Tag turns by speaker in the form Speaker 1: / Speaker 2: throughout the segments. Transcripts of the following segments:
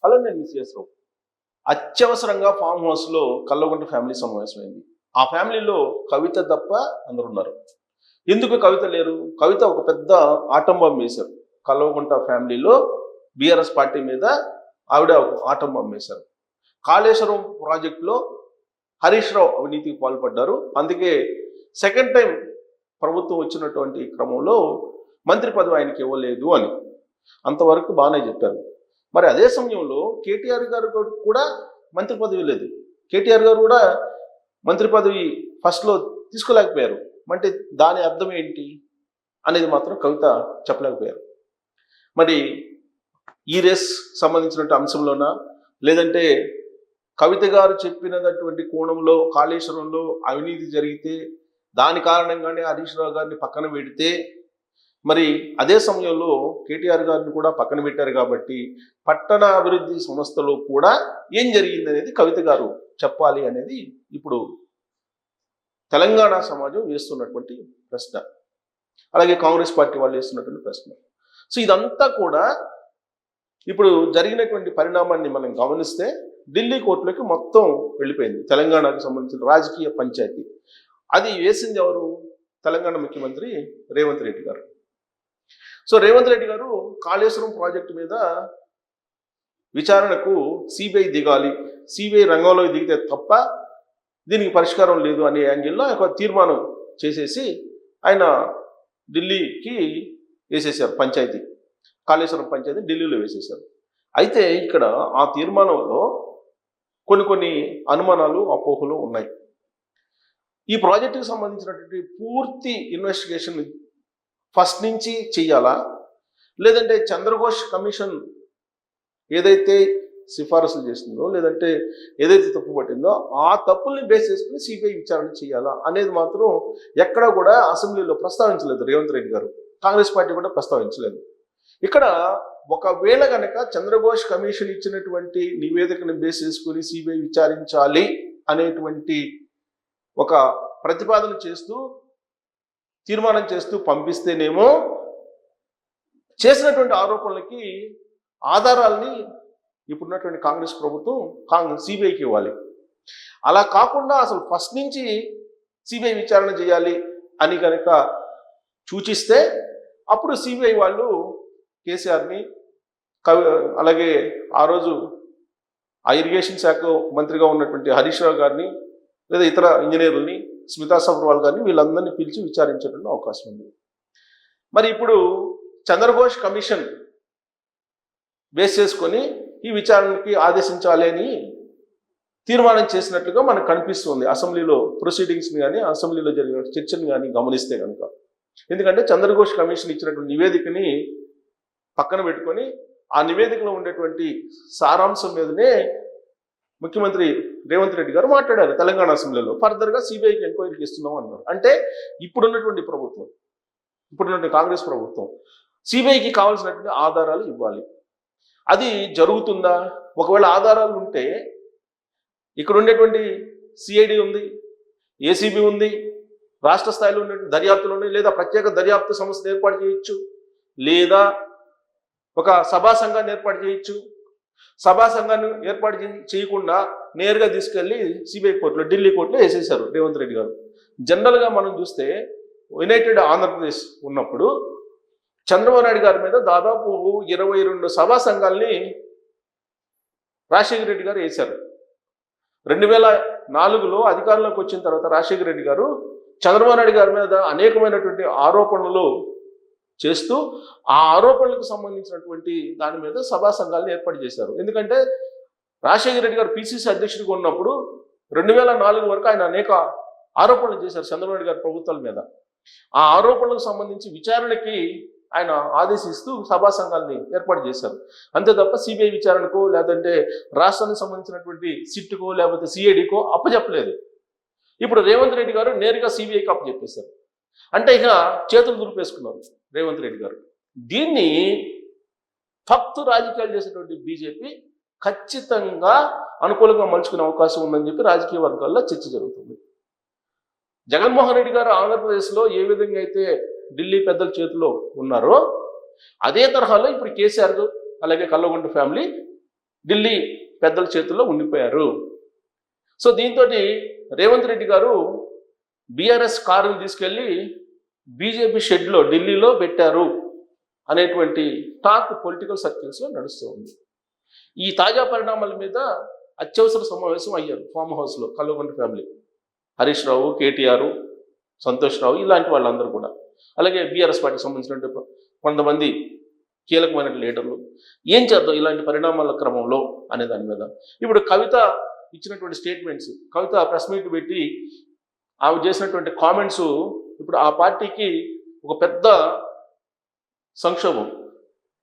Speaker 1: Collector మిస్ఎస్ రావు అత్యవసరంగా form హౌస్లో Kallagunta family సమావేశమైంది. ఆ ఫ్యామిలీలో కవిత తప్ప అందరు ఉన్నారు. ఎందుకు కవిత లేరు? కవిత ఒక పెద్ద ఆటం బాంబు వేశారు. కల్లగుంట ఫ్యామిలీలో బీఆర్ఎస్ పార్టీ మీద ఆవిడ ఒక ఆటం బాంబు వేశారు. కాళేశ్వరం ప్రాజెక్టులో హరీష్ రావు అవినీతికి పాల్పడ్డారు. అందుకే సెకండ్ టైం ప్రభుత్వం వచ్చినటువంటి క్రమంలో మంత్రి పదవి ఆయనకి ఇవ్వలేదు అని అంతవరకు బాగానే చెప్పారు. మరి అదే సమయంలో కేటీఆర్ గారు కూడా మంత్రి పదవి లేదు. కేటీఆర్ గారు కూడా మంత్రి పదవి ఫస్ట్లో తీసుకోలేకపోయారు. అంటే దాని అర్థం ఏంటి అనేది మాత్రం కవిత చెప్పలేకపోయారు. మరి ఈ రేస్ సంబంధించిన అంశంలోనా, లేదంటే కవిత గారు చెప్పినటువంటి కోణంలో కాళేశ్వరంలో అవినీతి జరిగితే దాని కారణంగానే హరీష్ రావు గారిని పక్కన పెడితే, మరి అదే సమయంలో కేటీఆర్ గారిని కూడా పక్కన పెట్టారు కాబట్టి పట్టణ అభివృద్ధి సంస్థలో కూడా ఏం జరిగింది అనేది కవిత గారు చెప్పాలి అనేది ఇప్పుడు తెలంగాణ సమాజం వేస్తున్నటువంటి ప్రశ్న, అలాగే కాంగ్రెస్ పార్టీ వాళ్ళు వేస్తున్నటువంటి ప్రశ్న. సో ఇదంతా కూడా ఇప్పుడు జరిగినటువంటి పరిణామాన్ని మనం గమనిస్తే ఢిల్లీ కోర్టులోకి మొత్తం వెళ్ళిపోయింది. తెలంగాణకు సంబంధించిన రాజకీయ పంచాయతీ అది వేసింది ఎవరు? తెలంగాణ ముఖ్యమంత్రి రేవంత్ రెడ్డి గారు. సో రేవంత్ రెడ్డి గారు కాళేశ్వరం ప్రాజెక్టు మీద విచారణకు సిబిఐ దిగాలి, సిబిఐ రంగంలో దిగితే తప్ప దీనికి పరిష్కారం లేదు అనే యాంగిల్లో ఒక తీర్మానం చేసేసి ఆయన ఢిల్లీకి వేసేసారు. పంచాయతీ కాళేశ్వరం పంచాయతీ ఢిల్లీలో వేసేసారు. అయితే ఇక్కడ ఆ తీర్మానంలో కొన్ని అనుమానాలు అపోహలు ఉన్నాయి. ఈ ప్రాజెక్టుకు సంబంధించినటువంటి పూర్తి ఇన్వెస్టిగేషన్ ఫస్ట్ నుంచి చెయ్యాలా, లేదంటే చంద్రఘోష్ కమిషన్ ఏదైతే సిఫారసులు చేసిందో, లేదంటే ఏదైతే తప్పు పట్టిందో ఆ తప్పుల్ని బేస్ చేసుకుని సిబిఐ విచారణ చేయాలా అనేది మాత్రం ఎక్కడా కూడా అసెంబ్లీలో ప్రస్తావించలేదు రేవంత్ రెడ్డి గారు. కాంగ్రెస్ పార్టీ కూడా ప్రస్తావించలేదు. ఇక్కడ ఒకవేళ కనుక చంద్రఘోష్ కమిషన్ ఇచ్చినటువంటి నివేదికను బేస్ చేసుకుని సిబిఐ విచారించాలి అనేటువంటి ఒక ప్రతిపాదన చేస్తూ తీర్మానం చేస్తూ పంపిస్తేనేమో చేసినటువంటి ఆరోపణలకి ఆధారాలని ఇప్పుడున్నటువంటి కాంగ్రెస్ ప్రభుత్వం సిబిఐకి ఇవ్వాలి. అలా కాకుండా అసలు ఫస్ట్ నుంచి సిబిఐ విచారణ చేయాలి అని కనుక సూచిస్తే అప్పుడు సిబిఐ వాళ్ళు కేసీఆర్ని అలాగే ఆ రోజు ఆ ఇరిగేషన్ శాఖ మంత్రిగా ఉన్నటువంటి హరీష్ రావు గారిని లేదా ఇతర ఇంజనీర్లని స్మితా సబర్వాల్ గారిని వీళ్ళందరినీ పిలిచి విచారించడానికి అవకాశం ఉంది. మరి ఇప్పుడు చంద్రఘోష్ కమిషన్ బేస్ చేసుకొని ఈ విచారణకి ఆదేశించాలి అని తీర్మానం చేసినట్లుగా మనకు కనిపిస్తుంది అసెంబ్లీలో ప్రొసీడింగ్స్ని కానీ అసెంబ్లీలో జరిగిన చర్చని కానీ గమనిస్తే కనుక. ఎందుకంటే చంద్రఘోష్ కమిషన్ ఇచ్చినటువంటి నివేదికని పక్కన పెట్టుకొని ఆ నివేదికలో ఉండేటువంటి సారాంశం మీదనే ముఖ్యమంత్రి రేవంత్ రెడ్డి గారు మాట్లాడారు తెలంగాణ అసెంబ్లీలో. ఫర్దర్గా సిబిఐకి ఎంక్వైరీకి ఇస్తున్నాం అన్నారు. అంటే ఇప్పుడున్నటువంటి ప్రభుత్వం, ఇప్పుడున్నటువంటి కాంగ్రెస్ ప్రభుత్వం సిబిఐకి కావాల్సినటువంటి ఆధారాలు ఇవ్వాలి. అది జరుగుతుందా? ఒకవేళ ఆధారాలు ఉంటే ఇక్కడ ఉండేటువంటి సిఐడి ఉంది, ఏసీబీ ఉంది, రాష్ట్ర స్థాయిలో ఉండేటువంటి దర్యాప్తులు ఉన్నాయి, లేదా ప్రత్యేక దర్యాప్తు సంస్థను ఏర్పాటు చేయొచ్చు, లేదా ఒక సభా సంఘాన్ని ఏర్పాటు చేయొచ్చు. సభా సంఘాన్ని ఏర్పాటు చేయకుండా నేరుగా తీసుకెళ్లి సిబిఐ కోర్టులో ఢిల్లీ కోర్టులో వేసేశారు రేవంత్ రెడ్డి గారు. జనరల్గా మనం చూస్తే యునైటెడ్ ఆంధ్రప్రదేశ్ ఉన్నప్పుడు చంద్రబాబు నాయుడు గారి మీద దాదాపు 22 సభా సంఘాలని రాజశేఖర రెడ్డి గారు వేశారు. 2004లో అధికారంలోకి వచ్చిన తర్వాత రాజశేఖర రెడ్డి గారు చంద్రబాబు నాయుడు గారి మీద అనేకమైనటువంటి ఆరోపణలు చేస్తూ ఆ ఆరోపణలకు సంబంధించినటువంటి దాని మీద సభా సంఘాలను ఏర్పాటు చేశారు. ఎందుకంటే రాజశేఖర రెడ్డి గారు పిసిసి అధ్యక్షుడిగా ఉన్నప్పుడు 2004 వరకు ఆయన అనేక ఆరోపణలు చేశారు చంద్రబాబు నాయుడు గారి ప్రభుత్వాల మీద. ఆ ఆరోపణలకు సంబంధించి విచారణకి ఆయన ఆదేశిస్తూ సభా సంఘాలని ఏర్పాటు చేశారు. అంతే తప్ప సిబిఐ విచారణకో లేదంటే రాష్ట్రానికి సంబంధించినటువంటి సిట్కో లేకపోతే సిఐడికో అప్పచెప్పలేదు. ఇప్పుడు రేవంత్ రెడ్డి గారు నేరుగా సిబిఐకి అప్పచెప్పేశారు. అంటే ఇక చేతులు దులిపేసుకున్నారు రేవంత్ రెడ్డి గారు. దీన్ని భక్తు రాజకీయాలు చేసేటువంటి బీజేపీ ఖచ్చితంగా అనుకూలంగా మలుచుకునే అవకాశం ఉందని చెప్పి రాజకీయ వర్గాల్లో చర్చ జరుగుతుంది. జగన్మోహన్ రెడ్డి గారు ఆంధ్రప్రదేశ్లో ఏ విధంగా అయితే ఢిల్లీ పెద్దల చేతిలో ఉన్నారో అదే తరహాలో ఇప్పుడు కేసీఆర్ అలాగే కల్లగుంట ఫ్యామిలీ ఢిల్లీ పెద్దల చేతుల్లో ఉండిపోయారు. సో దీంతో రేవంత్ రెడ్డి గారు బీఆర్ఎస్ కారుని తీసుకెళ్ళి బీజేపీ షెడ్లో ఢిల్లీలో పెట్టారు అనేటువంటి టాక్ పొలిటికల్ సర్కిల్స్లో నడుస్తూ ఉంది. ఈ తాజా పరిణామాల మీద అత్యవసర సమావేశం అయ్యారు ఫామ్ హౌస్లో కల్వకుంట్ల ఫ్యామిలీ, హరీష్ రావు, కేటీఆర్, సంతోష్ రావు ఇలాంటి వాళ్ళందరూ కూడా, అలాగే బీఆర్ఎస్ పార్టీకి సంబంధించిన కొంతమంది కీలకమైన లీడర్లు. ఏం చేద్దాం ఇలాంటి పరిణామాల క్రమంలో అనే దాని మీద ఇప్పుడు కవిత ఇచ్చినటువంటి స్టేట్మెంట్స్, కవిత ప్రెస్ మీట్ పెట్టి ఆమె చేసినటువంటి కామెంట్స్ ఇప్పుడు ఆ పార్టీకి ఒక పెద్ద సంక్షోభం.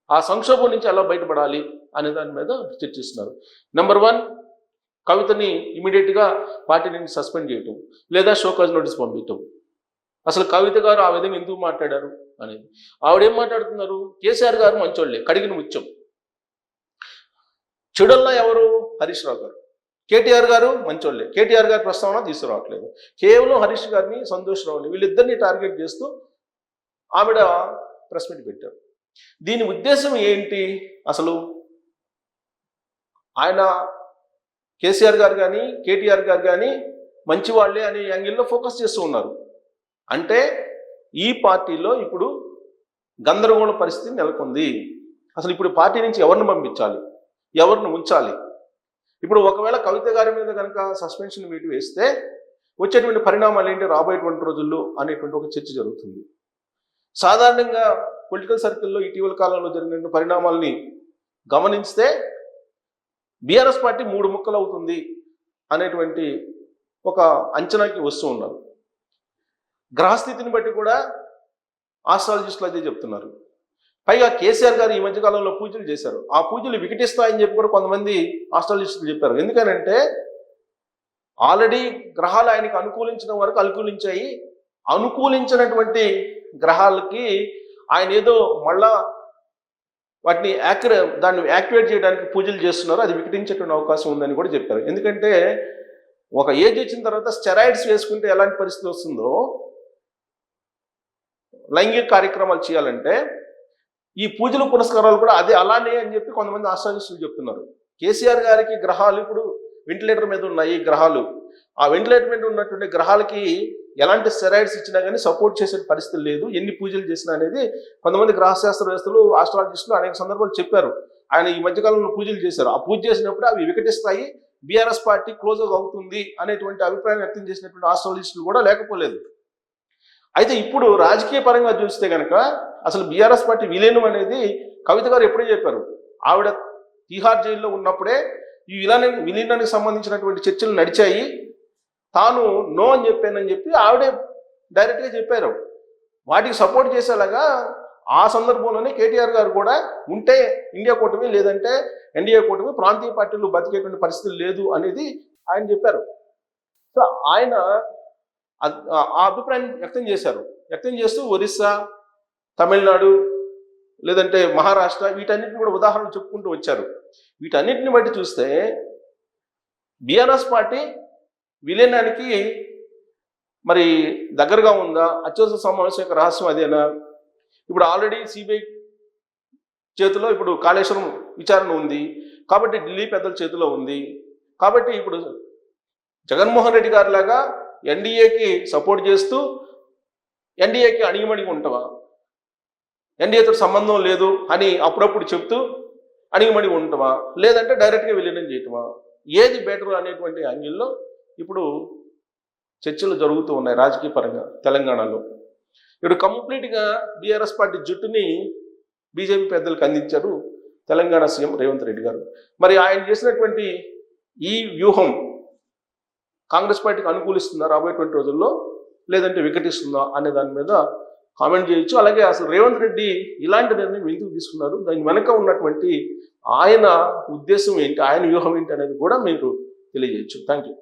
Speaker 1: ఆ సంక్షోభం నుంచి ఎలా బయటపడాలి అనే దాని మీద చర్చిస్తున్నారు. నెంబర్ 1, కవితని ఇమీడియట్గా పార్టీ నుంచి సస్పెండ్ చేయటం లేదా షోకాజ్ నోటీస్ పంపించటం. అసలు కవిత గారు ఆ విధంగా ఎందుకు మాట్లాడారు అనేది. ఆవిడేం మాట్లాడుతున్నారు, కేసీఆర్ గారు మంచోళ్లే, కడిగిన ముత్యం. చెడుల్లా ఎవరు, హరీష్ రావు గారు. కేటీఆర్ గారు మంచోళ్లే, కేటీఆర్ గారి ప్రస్తావన తీసుకురావట్లేదు. కేవలం హరీష్ గారిని, సంతోష్ రావుని వీళ్ళిద్దరిని టార్గెట్ చేస్తూ ఆవిడ ప్రెస్ మీట్ పెట్టారు. దీని ఉద్దేశం ఏంటి అసలు? ఆయన కేసీఆర్ గారు కానీ కేటీఆర్ గారు కానీ మంచి వాళ్ళే అనే యాంగిల్లో ఫోకస్ చేస్తూ ఉన్నారు. అంటే ఈ పార్టీలో ఇప్పుడు గందరగోళ పరిస్థితి నెలకొంది. అసలు ఇప్పుడు పార్టీ నుంచి ఎవరిని పంపించాలి, ఎవరిని ఉంచాలి? ఇప్పుడు ఒకవేళ కవిత గారి మీద కనుక సస్పెన్షన్ వేటు వేస్తే వచ్చేటువంటి పరిణామాలు ఏంటి రాబోయేటువంటి రోజుల్లో అనేటువంటి ఒక చర్చ జరుగుతుంది. సాధారణంగా పొలిటికల్ సర్కిల్లో ఇటీవల కాలంలో జరిగిన పరిణామాలని గమనిస్తే బీఆర్ఎస్ పార్టీ 3 ముక్కలు అవుతుంది అనేటువంటి ఒక అంచనాకి వస్తూ ఉన్నారు. గ్రహస్థితిని బట్టి కూడా ఆస్ట్రాలజిస్టులు అదే చెప్తున్నారు. పైగా కేసీఆర్ గారు ఈ మధ్యకాలంలో పూజలు చేశారు. ఆ పూజలు వికటిస్తాయని చెప్పి కూడా కొంతమంది ఆస్ట్రాలజిస్టులు చెప్పారు. ఎందుకనంటే ఆల్రెడీ గ్రహాలు ఆయనకి అనుకూలించిన వరకు అనుకూలించాయి. అనుకూలించినటువంటి గ్రహాలకి ఆయన ఏదో మళ్ళా వాటిని దాన్ని యాక్టివేట్ చేయడానికి పూజలు చేస్తున్నారు, అది వికటించేటువంటి అవకాశం ఉందని కూడా చెప్పారు. ఎందుకంటే ఒక ఏజ్ వచ్చిన తర్వాత స్టెరాయిడ్స్ వేసుకుంటే ఎలాంటి పరిస్థితి వస్తుందో, లైంగిక కార్యక్రమాలు చేయాలంటే ఈ పూజలు పునస్కారాలు కూడా అదే అలానే అని చెప్పి కొంతమంది ఆస్ట్రాలజిస్టులు చెప్తున్నారు. కేసీఆర్ గారికి గ్రహాలు ఇప్పుడు వెంటిలేటర్ మీద ఉన్నాయి గ్రహాలు. ఆ వెంటిలేటర్ మీద ఉన్నటువంటి గ్రహాలకి ఎలాంటి స్టెరాయిడ్స్ ఇచ్చినా కానీ సపోర్ట్ చేసే పరిస్థితి లేదు, ఎన్ని పూజలు చేసినా అనేది కొంతమంది గ్రహశాస్త్రవేత్తలు, ఆస్ట్రాలజిస్టులు అనేక సందర్భాలు చెప్పారు. ఆయన ఈ మధ్యకాలంలో పూజలు చేశారు. ఆ పూజ చేసినప్పుడు అవి వికటిస్తాయి, బీఆర్ఎస్ పార్టీ క్లోజ్ అవుతుంది అనేటువంటి అభిప్రాయం వ్యక్తం చేసినటువంటి ఆస్ట్రాలజిస్టులు కూడా లేకపోలేదు. అయితే ఇప్పుడు రాజకీయ పరంగా చూస్తే కనుక అసలు బీఆర్ఎస్ పార్టీ విలీనం అనేది కవిత గారు ఎప్పుడే చెప్పారు. ఆవిడ తిహార్ జైల్లో ఉన్నప్పుడే ఈ విలీనానికి సంబంధించినటువంటి చర్చలు నడిచాయి, తాను నో అని చెప్పానని చెప్పి ఆవిడే డైరెక్ట్గా చెప్పారు. వాటికి సపోర్ట్ చేసేలాగా ఆ సందర్భంలోనే కేటీఆర్ గారు కూడా ఉంటే ఇండియా కూటమి, లేదంటే ఎన్డీఏ కూటమి, ప్రాంతీయ పార్టీలు బతికేటువంటి పరిస్థితి లేదు అనేది ఆయన చెప్పారు. సో ఆయన ఆ అభిప్రాయం వ్యక్తం చేశారు. వ్యక్తం చేస్తూ ఒరిస్సా, తమిళనాడు, లేదంటే మహారాష్ట్ర వీటన్నిటిని కూడా ఉదాహరణలు చెప్పుకుంటూ వచ్చారు. వీటన్నిటిని బట్టి చూస్తే బీఆర్ఎస్ పార్టీ విలీనానికి మరి దగ్గరగా ఉందా? అత్యవసర సమావేశం యొక్క రహస్యం అదేనా? ఇప్పుడు ఆల్రెడీ సిబిఐ చేతిలో ఇప్పుడు కాళేశ్వరం విచారణ ఉంది కాబట్టి ఢిల్లీ పెద్దల చేతిలో ఉంది కాబట్టి ఇప్పుడు జగన్మోహన్ రెడ్డి గారి లాగా ఎన్డీఏకి సపోర్ట్ చేస్తూ ఎన్డీఏకి అణిగిమణిగి ఉంటావా, ఎన్డీఏతో సంబంధం లేదు అని అప్పుడప్పుడు చెప్తూ అణిగిమణిగి ఉంటావా, లేదంటే డైరెక్ట్గా విలీనం చేయటమా, ఏది బెటర్ అనేటువంటి యాంగిల్లో ఇప్పుడు చర్చలు జరుగుతూ ఉన్నాయి రాజకీయ పరంగా తెలంగాణలో. ఇప్పుడు కంప్లీట్గా బీఆర్ఎస్ పార్టీ జుట్టుని బీజేపీ పెద్దలకు అందించారు తెలంగాణ సీఎం రేవంత్ రెడ్డి గారు. మరి ఆయన చేసినటువంటి ఈ వ్యూహం కాంగ్రెస్ పార్టీకి అనుకూలిస్తుందా రాబోయేటువంటి రోజుల్లో, లేదంటే వికటిస్తుందా అనే దాని మీద కామెంట్ చేయొచ్చు. అలాగే అసలు రేవంత్ రెడ్డి ఇలాంటి నిర్ణయం ఎందుకు తీసుకున్నారు, దాని వెనక ఉన్నటువంటి ఆయన ఉద్దేశం ఏంటి, ఆయన వ్యూహం ఏంటి అనేది కూడా మీరు తెలియజేయచ్చు. Thank you.